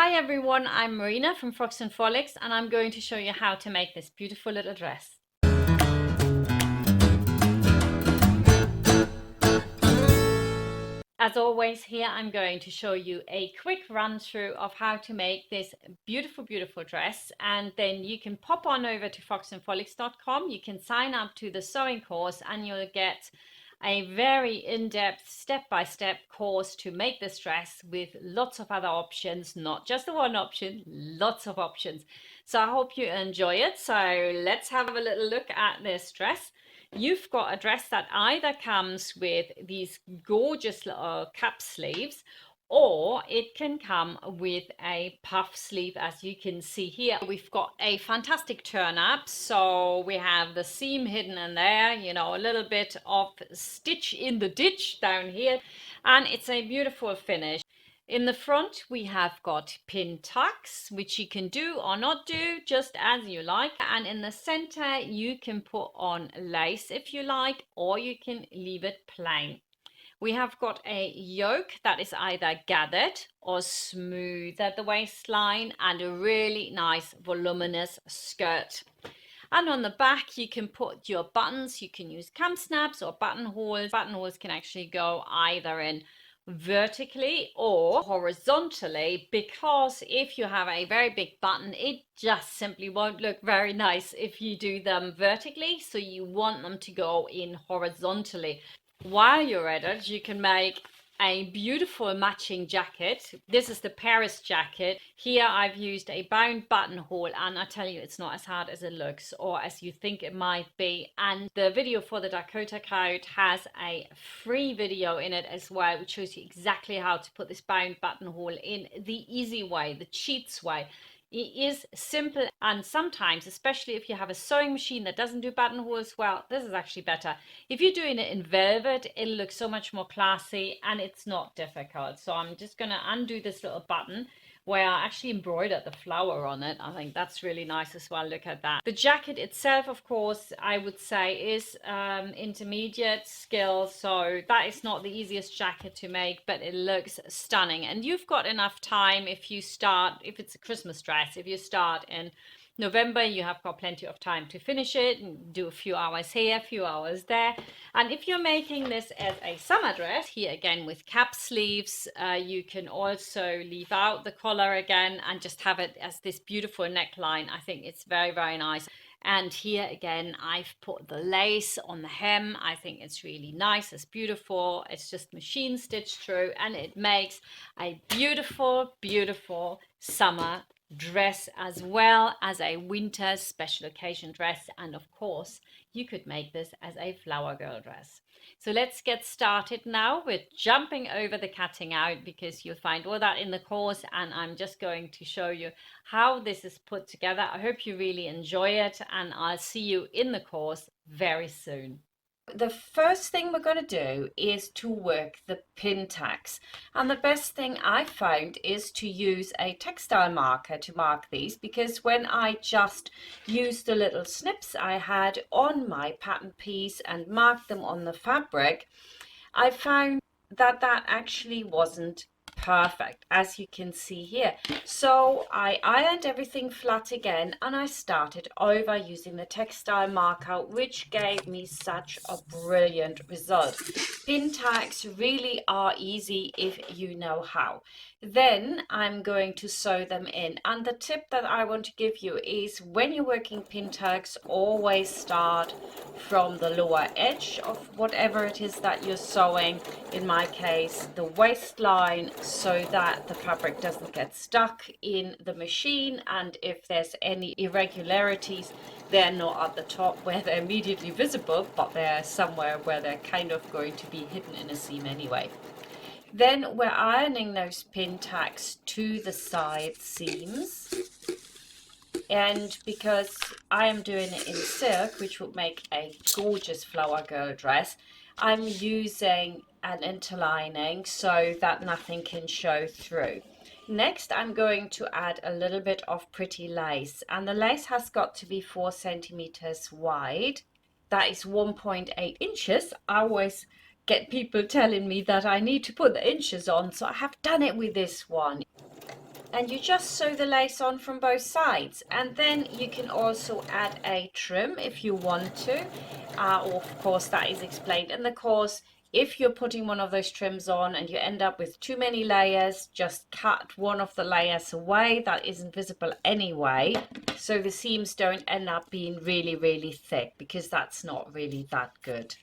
Hi everyone, I'm Marina from Frocks Frolics and I'm going to show you how to make this beautiful little dress. As always, here I'm going to show you a quick run through of how to make this beautiful dress, and then you can pop on over to frocksandfrolics.com. You can sign up to the sewing course and you'll get a very in-depth step-by-step course to make this dress with lots of other options, not just the one option, lots of options. So I hope you enjoy it. So let's have a little look at this dress. You've got a dress that either comes with these gorgeous little cap sleeves, or it can come with a puff sleeve. As you can see here, we've got a fantastic turn up. So we have the seam hidden in there, you know, a little bit of stitch in the ditch down here, and it's a beautiful finish. In the front, we have got pin tucks, which you can do or not do, just as you like. And in the center, you can put on lace if you like, or you can leave it plain. We have got a yoke that is either gathered or smooth at the waistline, and a really nice voluminous skirt. And on the back, you can put your buttons. You can use cam snaps or buttonholes. Buttonholes can actually go either in vertically or horizontally, because if you have a very big button, it just simply won't look very nice if you do them vertically. So you want them to go in horizontally. While you're at it, you can make a beautiful matching jacket. This is the Paris jacket. Here I've used a bound buttonhole, and I tell you, it's not as hard as it looks or as you think it might be. And the video for the Dakota crowd has a free video in it as well, which shows you exactly how to put this bound buttonhole in the easy way, the cheats way. It is simple, and sometimes, especially if you have a sewing machine that doesn't do buttonholes, well, this is actually better. If you're doing it in velvet, it'll look so much more classy and it's not difficult. So I'm just going to undo this little button where I actually embroidered the flower on it. I think that's really nice as well. Look at that. The jacket itself, of course, I would say is intermediate skill. So that is not the easiest jacket to make, but it looks stunning. And you've got enough time if you start, if it's a Christmas dress, if you start in November, you have got plenty of time to finish it and do a few hours here, a few hours there. And if you're making this as a summer dress, here again with cap sleeves, you can also leave out the collar again and just have it as this beautiful neckline. I think it's very nice. And here again, I've put the lace on the hem. I think it's really nice. It's beautiful. It's just machine stitched through, and it makes a beautiful summer dress as well as a winter special occasion dress. And of course, you could make this as a flower girl dress. So let's get started now with jumping over the cutting out, because you'll find all that in the course, and I'm just going to show you how this is put together. I hope you really enjoy it, and I'll see you in the course very soon. The first thing we're going to do is to work the pin tacks, and the best thing I found is to use a textile marker to mark these, because when I just used the little snips I had on my pattern piece and marked them on the fabric, I found that that actually wasn't perfect, as you can see here. So I ironed everything flat again, and I started over using the textile marker, which gave me such a brilliant result. Pin tags really are easy if you know how. Then I'm going to sew them in, and the tip that I want to give you is, when you're working pin tags, always start from the lower edge of whatever it is that you're sewing, in my case the waistline, so that the fabric doesn't get stuck in the machine, and if there's any irregularities, they're not at the top where they're immediately visible, but they're somewhere where they're kind of going to be hidden in a seam anyway. Then we're ironing those pin tacks to the side seams, and because I am doing it in silk, which would make a gorgeous flower girl dress, I'm using an interlining so that nothing can show through. Next, I'm going to add a little bit of pretty lace, and the lace has got to be 4 centimeters wide. That is 1.8 inches. I always get people telling me that I need to put the inches on, so I have done it with this one. And you just sew the lace on from both sides, and then you can also add a trim if you want to, or of course that is explained in the course. If you're putting one of those trims on and you end up with too many layers, just cut one of the layers away that isn't visible anyway, so the seams don't end up being really thick, because that's not really that good.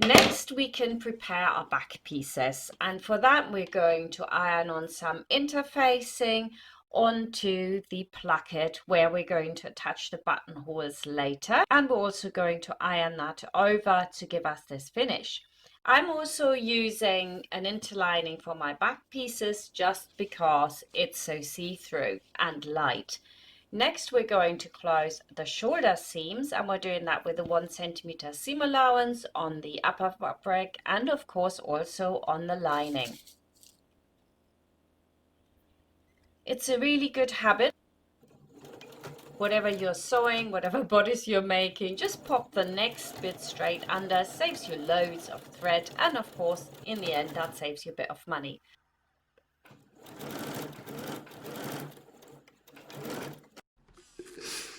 Next, we can prepare our back pieces, and for that we're going to iron on some interfacing onto the placket where we're going to attach the buttonholes later, and we're also going to iron that over to give us this finish. I'm also using an interlining for my back pieces just because it's so see-through and light. Next, we're going to close the shoulder seams, and we're doing that with a 1 centimeter seam allowance on the upper fabric and of course also on the lining. It's a really good habit. Whatever you're sewing, whatever bodice you're making, just pop the next bit straight under, saves you loads of thread, and of course in the end that saves you a bit of money.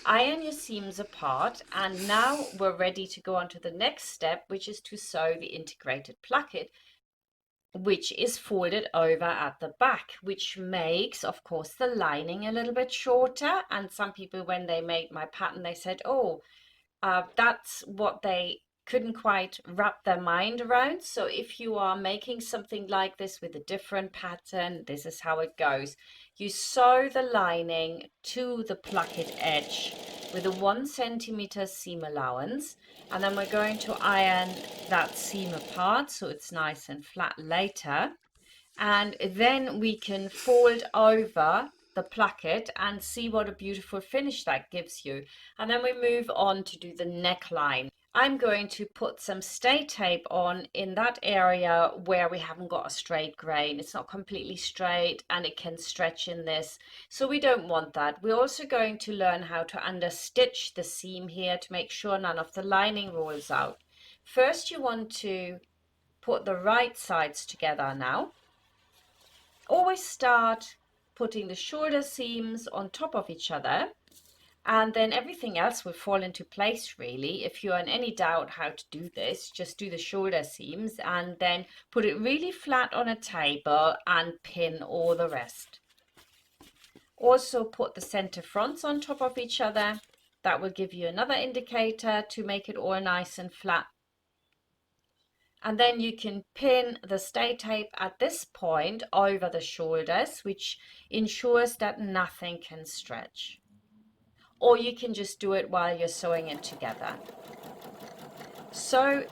Iron your seams apart, and now we're ready to go on to the next step, which is to sew the integrated placket, which is folded over at the back, which makes of course the lining a little bit shorter. And some people, when they made my pattern, they said, oh, that's what they couldn't quite wrap their mind around. So if you are making something like this with a different pattern, this is how it goes. You sew the lining to the placket edge with a 1 centimeter seam allowance, and then we're going to iron that seam apart so it's nice and flat later. And then we can fold over the placket and see what a beautiful finish that gives you. And then we move on to do the neckline. I'm going to put some stay tape on in that area where we haven't got a straight grain. It's not completely straight and it can stretch in this, so we don't want that. We're also going to learn how to understitch the seam here to make sure none of the lining rolls out. First, you want to put the right sides together now. Always start putting the shoulder seams on top of each other, and then everything else will fall into place really. If you're in any doubt how to do this, just do the shoulder seams and then put it really flat on a table and pin all the rest. Also put the center fronts on top of each other. That will give you another indicator to make it all nice and flat. And then you can pin the stay tape at this point over the shoulders, which ensures that nothing can stretch. Or you can just do it while you're sewing it together. Sew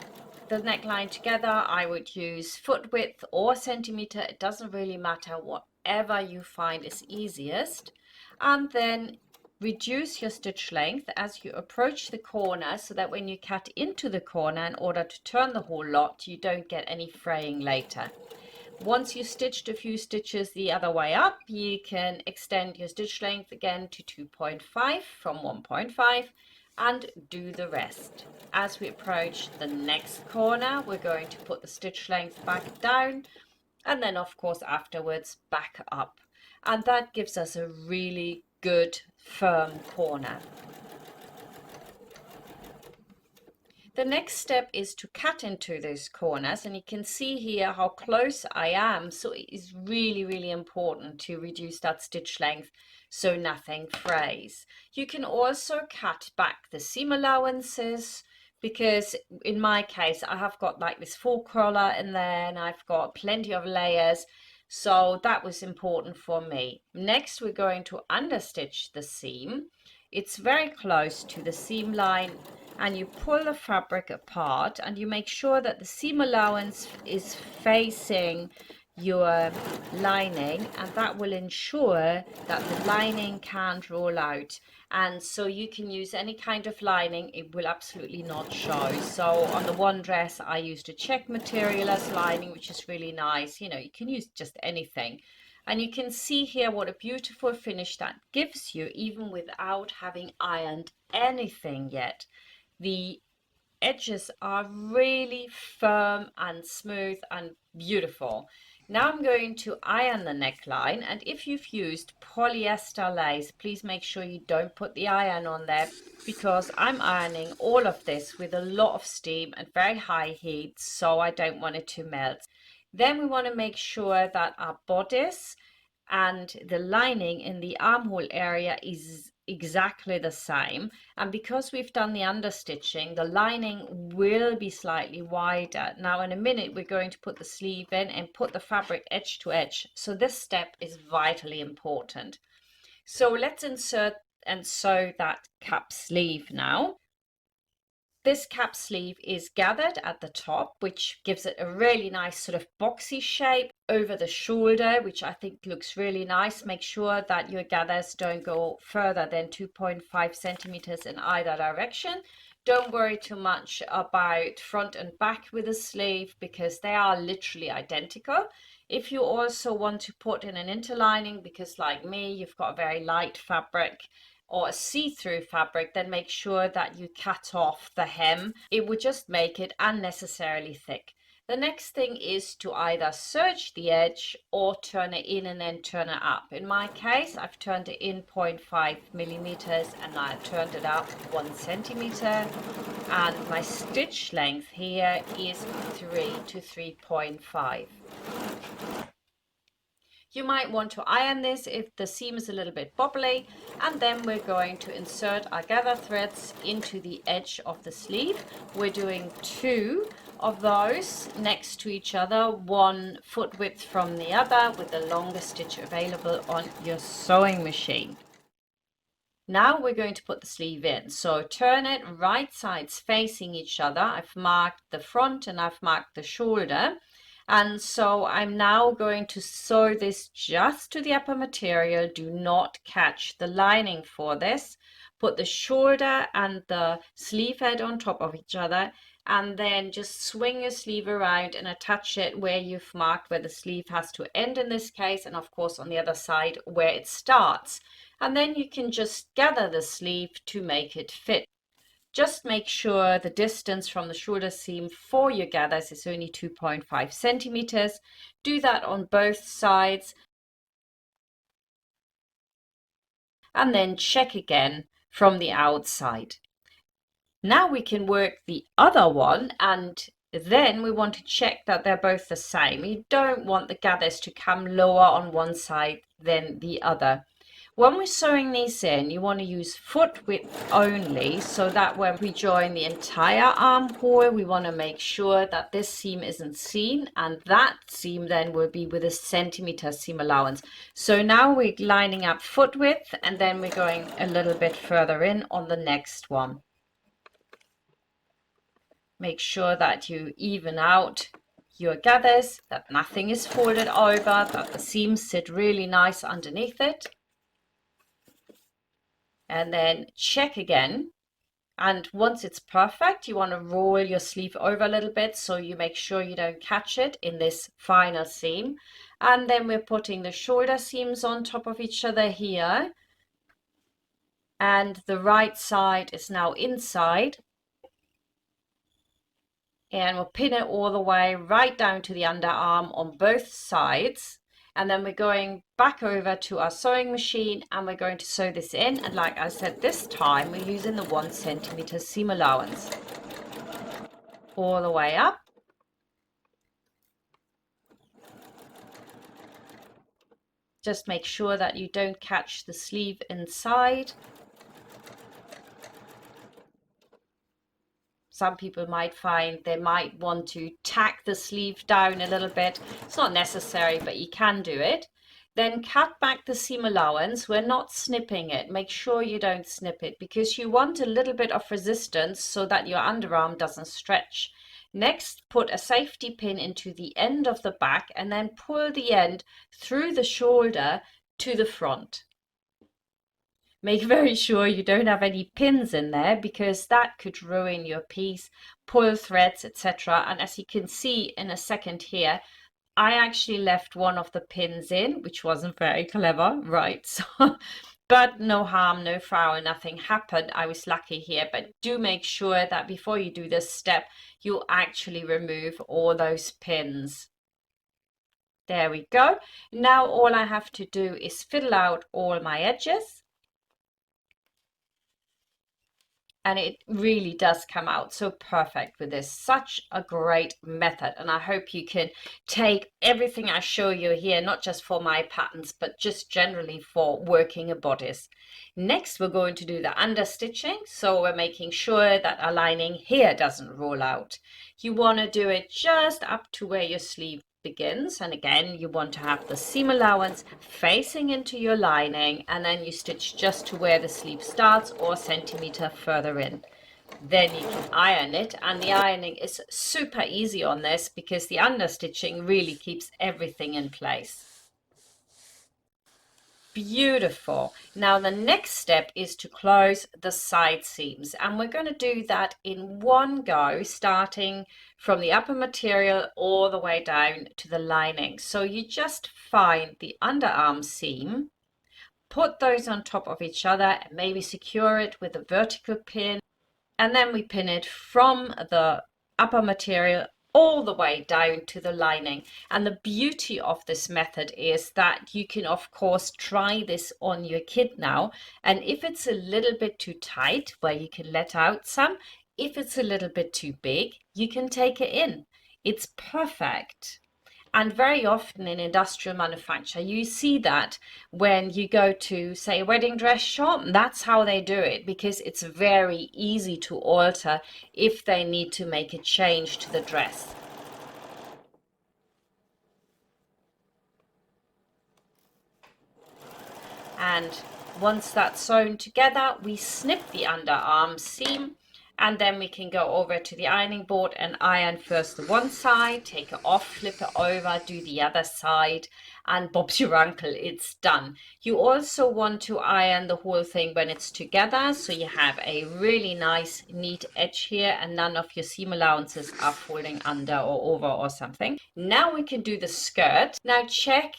the neckline together. I would use foot width or centimeter. It doesn't really matter, whatever you find is easiest. And then reduce your stitch length as you approach the corner, so that when you cut into the corner in order to turn the whole lot, you don't get any fraying later. Once you stitched a few stitches the other way up, you can extend your stitch length again to 2.5 from 1.5 and do the rest. As we approach the next corner, we're going to put the stitch length back down, and then of course afterwards back up. And that gives us a really good firm corner. The next step is to cut into those corners, and you can see here how close I am. So it is really important to reduce that stitch length so nothing frays. You can also cut back the seam allowances, because in my case I have got like this full collar in there and I've got plenty of layers, so that was important for me. Next, we're going to understitch the seam. It's very close to the seam line, and you pull the fabric apart and you make sure that the seam allowance is facing your lining, and that will ensure that the lining can't roll out. And so you can use any kind of lining, it will absolutely not show. So on the one dress I used a check material as lining, which is really nice. You know, you can use just anything. And you can see here what a beautiful finish that gives you, even without having ironed anything yet. The edges are really firm and smooth and beautiful. Now I'm going to iron the neckline, and if you've used polyester lace, please make sure you don't put the iron on there, because I'm ironing all of this with a lot of steam and very high heat, so I don't want it to melt. Then we want to make sure that our bodice and the lining in the armhole area is exactly the same, and because we've done the understitching, the lining will be slightly wider. Now in a minute we're going to put the sleeve in and put the fabric edge to edge, so this step is vitally important. So let's insert and sew that cap sleeve now. This cap sleeve is gathered at the top, which gives it a really nice sort of boxy shape over the shoulder, which I think looks really nice. Make sure that your gathers don't go further than 2.5 centimeters in either direction. Don't worry too much about front and back with the sleeve because they are literally identical. If you also want to put in an interlining, because like me, you've got a very light fabric, or a see-through fabric, then make sure that you cut off the hem. It would just make it unnecessarily thick. The next thing is to either serge the edge or turn it in and then turn it up. In my case, I've turned it in 0.5 millimeters and I turned it up 1 centimeter. And my stitch length here is 3 to 3.5. You might want to iron this if the seam is a little bit bobbly, and then we're going to insert our gather threads into the edge of the sleeve. We're doing 2 of those next to each other, 1 foot width from the other, with the longest stitch available on your sewing machine. Now we're going to put the sleeve in. So turn it right sides facing each other. I've marked the front and I've marked the shoulder. And so I'm now going to sew this just to the upper material. Do not catch the lining for this. Put the shoulder and the sleeve head on top of each other, and then just swing your sleeve around and attach it where you've marked where the sleeve has to end in this case, and of course on the other side where it starts. And then you can just gather the sleeve to make it fit. Just make sure the distance from the shoulder seam for your gathers is only 2.5 centimeters. Do that on both sides. And then check again from the outside. Now we can work the other one, and then we want to check that they're both the same. You don't want the gathers to come lower on one side than the other. When we're sewing these in, you want to use foot width only, so that when we join the entire armhole, we want to make sure that this seam isn't seen, and that seam then will be with a centimeter seam allowance. So now we're lining up foot width, and then we're going a little bit further in on the next one. Make sure that you even out your gathers, that nothing is folded over, that the seams sit really nice underneath it. And then check again, and once it's perfect, you want to roll your sleeve over a little bit so you make sure you don't catch it in this final seam. And then we're putting the shoulder seams on top of each other here, and the right side is now inside, and we'll pin it all the way right down to the underarm on both sides. And then we're going back over to our sewing machine and we're going to sew this in. And like I said, this time we're using the 1 centimeter seam allowance all the way up. Just make sure that you don't catch the sleeve inside. Some people might find they might want to tack the sleeve down a little bit. It's not necessary, but you can do it. Then cut back the seam allowance. We're not snipping it. Make sure you don't snip it because you want a little bit of resistance so that your underarm doesn't stretch. Next, put a safety pin into the end of the back and then pull the end through the shoulder to the front. Make very sure you don't have any pins in there because that could ruin your piece, pull threads, etc. And as you can see in a second here, I actually left one of the pins in, which wasn't very clever, right? So, but no harm, no foul, nothing happened. I was lucky here, but do make sure that before you do this step, you actually remove all those pins. There we go. Now all I have to do is fiddle out all my edges. And it really does come out so perfect with this. Such a great method. And I hope you can take everything I show you here, not just for my patterns, but just generally for working a bodice. Next, we're going to do the understitching. So we're making sure that our lining here doesn't roll out. You want to do it just up to where your sleeve begins, and again you want to have the seam allowance facing into your lining, and then you stitch just to where the sleeve starts or a centimeter further in. Then you can iron it, and the ironing is super easy on this because the understitching really keeps everything in place. Beautiful. Now the next step is to close the side seams, and we're going to do that in one go, starting from the upper material all the way down to the lining. So you just find the underarm seam, put those on top of each other, and maybe secure it with a vertical pin, and then we pin it from the upper material all the way down to the lining. And the beauty of this method is that you can of course try this on your kid now, and if it's a little bit too tight, well, you can let out some. If it's a little bit too big, you can take it in. It's perfect. And very often in industrial manufacture, you see that when you go to, say, a wedding dress shop, that's how they do it, because it's very easy to alter if they need to make a change to the dress. And once that's sewn together, we snip the underarm seam, and then we can go over to the ironing board and iron first the one side, take it off, flip it over, do the other side, and bob's your uncle, it's done. You also want to iron the whole thing when it's together, so you have a really nice neat edge here and none of your seam allowances are folding under or over or something. Now we can do the skirt. Now check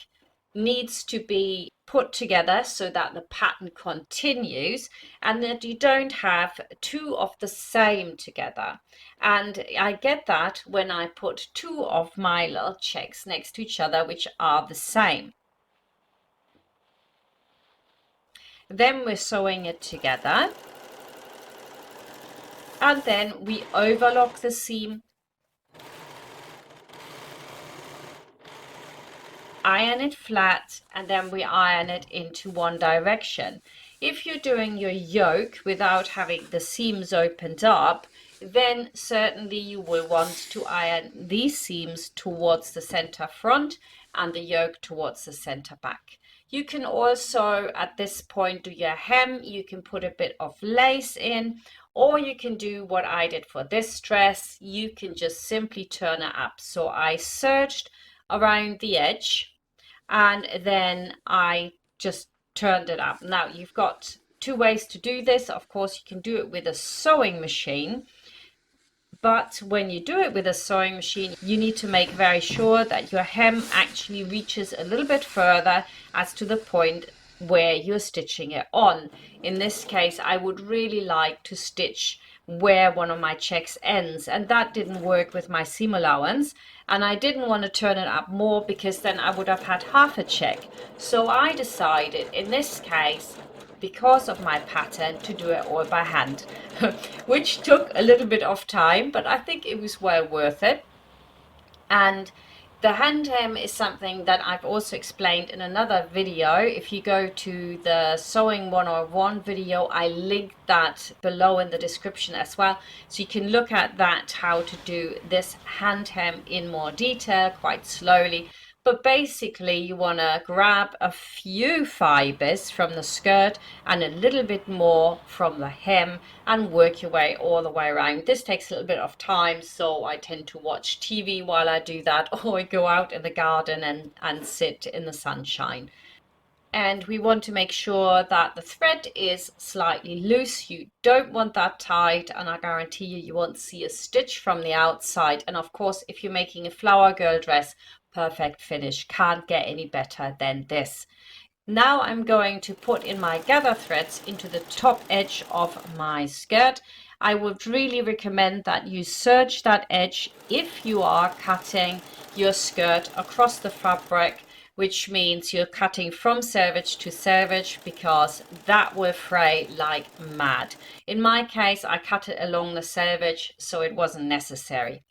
needs to be put together so that the pattern continues and that you don't have two of the same together. And I get that when I put two of my little checks next to each other which are the same. Then we're sewing it together, and then we overlock the seam, iron it flat, and then we iron it into one direction. If you're doing your yoke without having the seams opened up, then certainly you will want to iron these seams towards the center front and the yoke towards the center back. You can also at this point do your hem. You can put a bit of lace in, or you can do what I did for this dress. You can just simply turn it up. So I serged around the edge and then I just turned it up. Now you've got two ways to do this. Of course, you can do it with a sewing machine, but when you do it with a sewing machine, you need to make very sure that your hem actually reaches a little bit further as to the point where you're stitching it on. In this case, I would really like to stitch where one of my checks ends, and that didn't work with my seam allowance, and I didn't want to turn it up more because then I would have had half a check. So I decided in this case, because of my pattern, to do it all by hand which took a little bit of time, but I think it was well worth it. And the hand hem is something that I've also explained in another video. If you go to the Sewing 101 video, I linked that below in the description as well. So you can look at that, how to do this hand hem in more detail, quite slowly. But basically you want to grab a few fibers from the skirt and a little bit more from the hem and work your way all the way around. This takes a little bit of time, so I tend to watch TV while I do that, or I go out in the garden and sit in the sunshine. And we want to make sure that the thread is slightly loose. You don't want that tight, and I guarantee you, you won't see a stitch from the outside. And of course, if you're making a flower girl dress, perfect finish. Can't get any better than this. Now I'm going to put in my gather threads into the top edge of my skirt. I would really recommend that you serge that edge if you are cutting your skirt across the fabric, which means you're cutting from selvage to selvage, because that will fray like mad. In my case, I cut it along the selvage, so it wasn't necessary.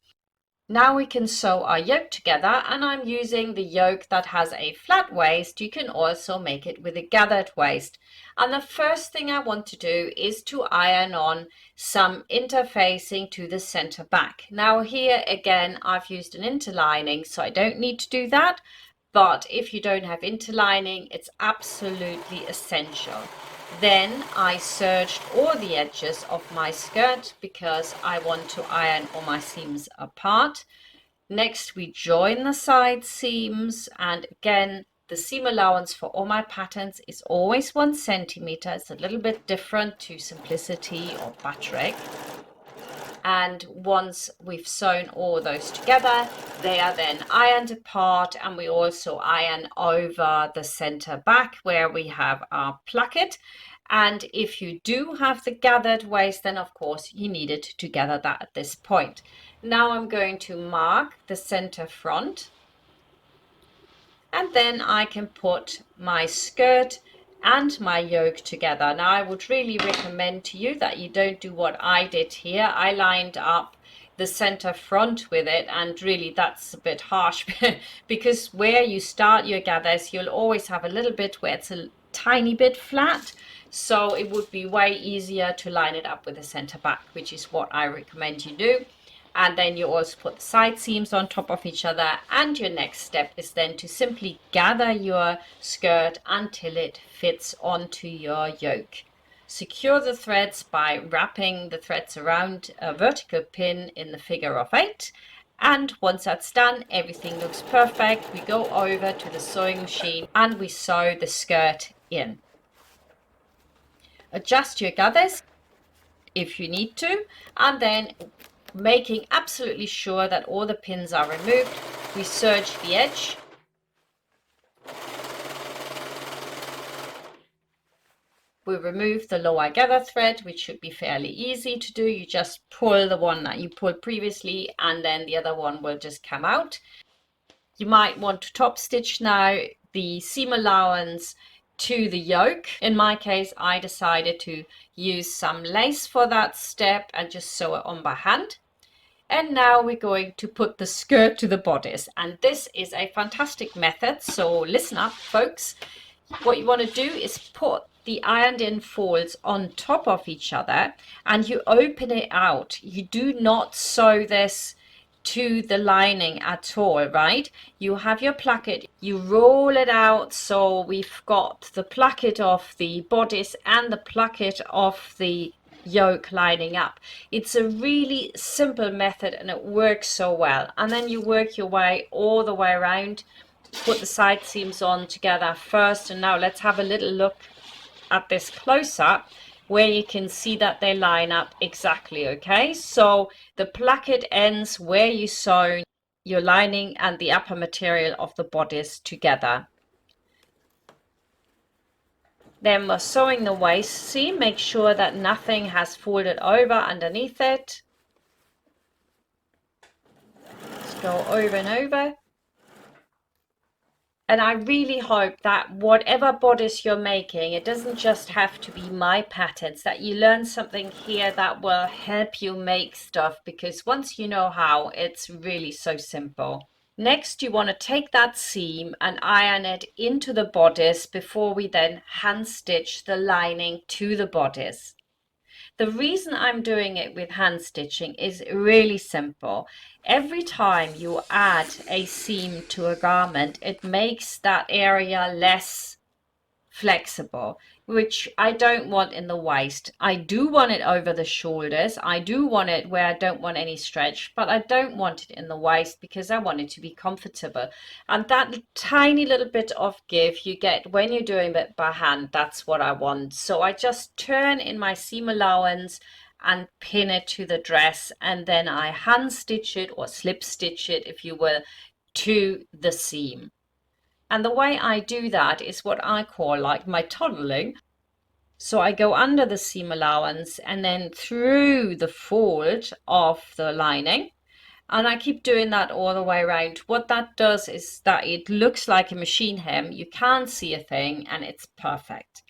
Now we can sew our yoke together, and I'm using the yoke that has a flat waist. You can also make it with a gathered waist. And the first thing I want to do is to iron on some interfacing to the center back. Now here again, I've used an interlining, so I don't need to do that. But if you don't have interlining, it's absolutely essential. Then I serged all the edges of my skirt because I want to iron all my seams apart. Next, we join the side seams, and again, the seam allowance for all my patterns is always 1 centimeter. It's a little bit different to simplicity or batik. And once we've sewn all those together, they are then ironed apart, and we also iron over the center back where we have our placket. And if you do have the gathered waist, then of course you needed to gather that at this point. Now I'm going to mark the center front, and then I can put my skirt and my yoke together. Now I would really recommend to you that you don't do what I did here. I lined up the center front with it, and really that's a bit harsh because where you start your gathers, you'll always have a little bit where it's a tiny bit flat. So it would be way easier to line it up with the center back, which is what I recommend you do. And then you also put the side seams on top of each other, and your next step is then to simply gather your skirt until it fits onto your yoke. Secure the threads by wrapping the threads around a vertical pin in the figure of 8. And once that's done, everything looks perfect. We go over to the sewing machine and we sew the skirt in. Adjust your gathers if you need to, and then making absolutely sure that all the pins are removed, we serge the edge. We remove the lower gather thread, which should be fairly easy to do. You just pull the one that you pulled previously, and then the other one will just come out. You might want to top stitch now the seam allowance to the yoke. In my case, I decided to use some lace for that step and just sew it on by hand. And now we're going to put the skirt to the bodice, and this is a fantastic method, so listen up folks. What you want to do is put the ironed in folds on top of each other, and you open it out. You do not sew this to the lining at all, right? You have your placket, you roll it out, so we've got the placket of the bodice and the placket of the yoke lining up. It's a really simple method and it works so well. And then you work your way all the way around, put the side seams on together first. And now let's have a little look at this close up, where you can see that they line up exactly. Okay, so the placket ends where you sew your lining and the upper material of the bodice together. Then we're sewing the waist seam. Make sure that nothing has folded over underneath it. Let's go over and over. And I really hope that whatever bodice you're making, it doesn't just have to be my patterns, that you learn something here that will help you make stuff, because once you know how, it's really so simple. Next, you want to take that seam and iron it into the bodice before we then hand stitch the lining to the bodice. The reason I'm doing it with hand stitching is really simple. Every time you add a seam to a garment, it makes that area less flexible, which I don't want in the waist. I do want it over the shoulders. I do want it where I don't want any stretch, but I don't want it in the waist because I want it to be comfortable. And that tiny little bit of give you get when you're doing it by hand, that's what I want. So I just turn in my seam allowance and pin it to the dress, and then I hand stitch it or slip stitch it, if you will, to the seam. And the way I do that is what I call like my tunneling. So I go under the seam allowance and then through the fold of the lining. And I keep doing that all the way around. What that does is that it looks like a machine hem. You can't see a thing and it's perfect.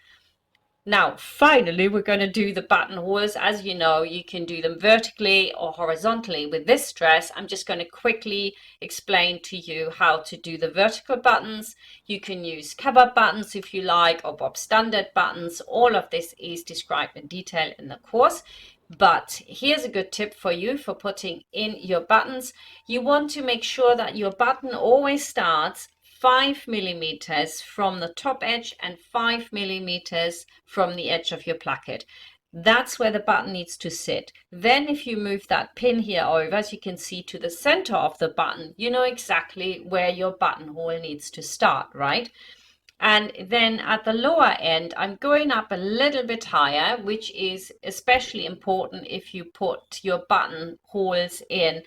Now, finally, we're going to do the buttonholes. As you know, you can do them vertically or horizontally. With this dress, I'm just going to quickly explain to you how to do the vertical buttons. You can use cover buttons if you like, or bob standard buttons. All of this is described in detail in the course. But here's a good tip for you for putting in your buttons. You want to make sure that your button always starts 5 millimeters from the top edge and 5 millimeters from the edge of your placket. That's where the button needs to sit. Then if you move that pin here over, as you can see, to the center of the button, you know exactly where your buttonhole needs to start, right? And then at the lower end, I'm going up a little bit higher, which is especially important if you put your buttonholes in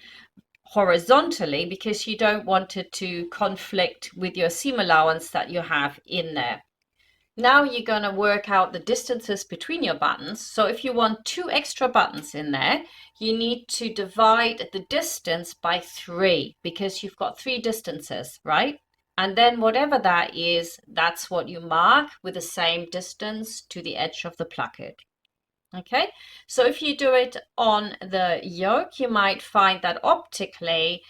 horizontally, because you don't want it to conflict with your seam allowance that you have in there. Now you're going to work out the distances between your buttons. So if you want 2 extra buttons in there, you need to divide the distance by 3, because you've got 3 distances, right? And then whatever that is, that's what you mark with the same distance to the edge of the placket. Okay, so if you do it on the yoke, you might find that optically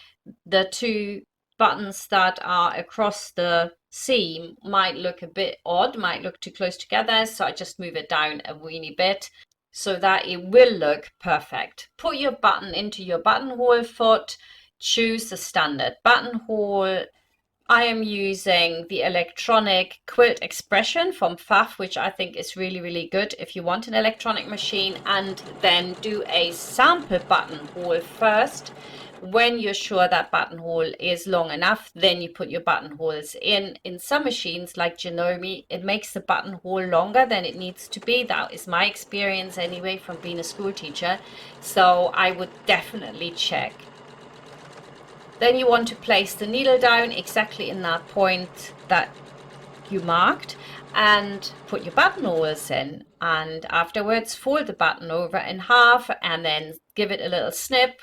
the 2 buttons that are across the seam might look a bit odd, might look too close together. So I just move it down a weeny bit so that it will look perfect. Put your button into your buttonhole foot, choose the standard buttonhole. I am using the electronic quilt expression from Pfaff, which I think is really, really good if you want an electronic machine, and then do a sample buttonhole first. When you're sure that buttonhole is long enough, then you put your buttonholes in. In some machines like Janome, it makes the buttonhole longer than it needs to be. That is my experience anyway from being a school teacher. So I would definitely check. Then you want to place the needle down exactly in that point that you marked and put your buttonholes in. And afterwards fold the button over in half and then give it a little snip.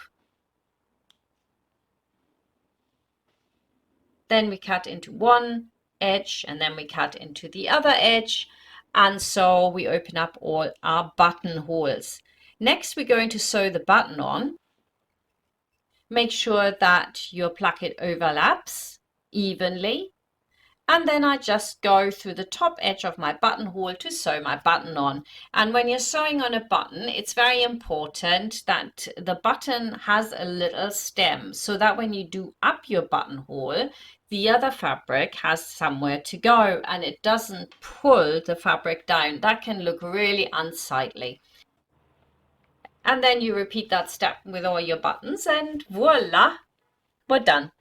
Then we cut into one edge and then we cut into the other edge. And so we open up all our buttonholes. Next, we're going to sew the button on. Make sure that your placket overlaps evenly. And then I just go through the top edge of my buttonhole to sew my button on. And when you're sewing on a button, it's very important that the button has a little stem so that when you do up your buttonhole, the other fabric has somewhere to go and it doesn't pull the fabric down. That can look really unsightly. And then you repeat that step with all your buttons and voila, we're done.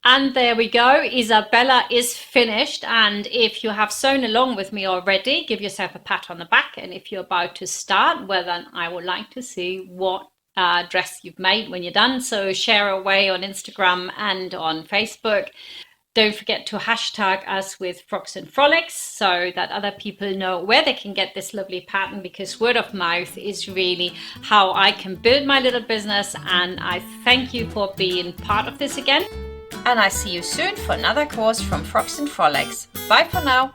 And there we go, Isabella is finished. And if you have sewn along with me already, give yourself a pat on the back. And if you're about to start, well then I would like to see what dress you've made when you're done. So share away on Instagram and on Facebook. Don't forget to hashtag us with Frocks and Frolics so that other people know where they can get this lovely pattern, because word of mouth is really how I can build my little business. And I thank you for being part of this again. And I see you soon for another course from Frocks and Frolics. Bye for now.